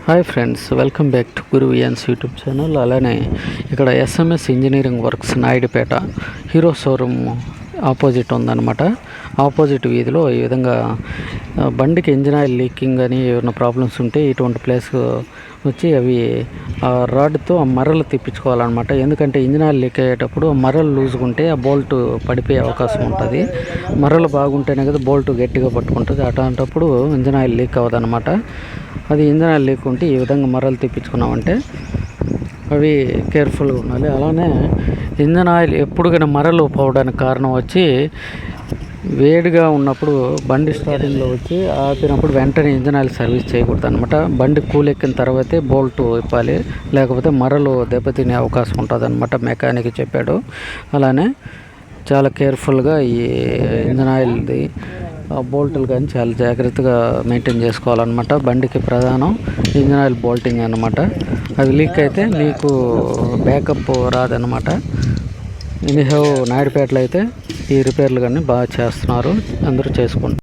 Hi friends, welcome back to Guru వియాన్స్ YouTube channel. అలానే ఇక్కడ SMS engineering works Naidupeta Hero showroom opposite ఉందన్నమాట. Opposite వీధిలో ఈ విధంగా బండికి ఇంజిన్ ఆయిల్ లీకింగ్ అని ఏమైనా ప్రాబ్లమ్స్ ఉంటే ఇటువంటి ప్లేస్ వచ్చి అవి ఆ రాడ్తో ఆ మర్రలు తిప్పించుకోవాలన్నమాట. ఎందుకంటే ఇంజిన్ ఆయిల్ లీక్ అయ్యేటప్పుడు మర్రలు లూజ్గా ఉంటే ఆ బోల్ట్ పడిపోయే అవకాశం ఉంటుంది. మర్రలు బాగుంటేనే కదా బోల్ట్ గట్టిగా పట్టుకుంటుంది. అట్లాంటప్పుడు ఇంజిన్ ఆయిల్ లీక్ అవ్వదన్నమాట. అది ఇంజిన్ ఆయిల్ లీక్ ఉంటే ఈ విధంగా మర్రలు తిప్పించుకున్నామంటే అవి కేర్ఫుల్గా ఉండాలి. అలానే ఇంజిన్ ఆయిల్ ఎప్పుడు కానీ మరలు పోవడానికి కారణం వచ్చి వేడిగా ఉన్నప్పుడు బండి స్టార్టింగ్లో వచ్చి ఆపినప్పుడు వెంటనే ఇంజిన్ ఆయిల్ సర్వీస్ చేయకూడదు అనమాట. బండి కూలెక్కిన తర్వాతే బోల్ట్ ఇప్పాలి, లేకపోతే మరలు దెబ్బతినే అవకాశం ఉంటుంది అనమాట. మెకానిక్ చెప్పాడు. అలానే చాలా కేర్ఫుల్గా ఈ ఇంజిన్ ఆయిల్ది బోల్టులు కానీ చాలా జాగ్రత్తగా మెయింటైన్ చేసుకోవాలన్నమాట. బండికి ప్రధానం ఇంజిన్ ఆయిల్ బోల్టింగ్ అనమాట. అది లీక్ అయితే నీకు బ్యాకప్ రాదనమాట. ఎనీహౌ నాయుడుపేటలో అయితే ఈ రిపేర్లు కానీ బాగా చేస్తున్నారు, అందరూ చేసుకుంటారు.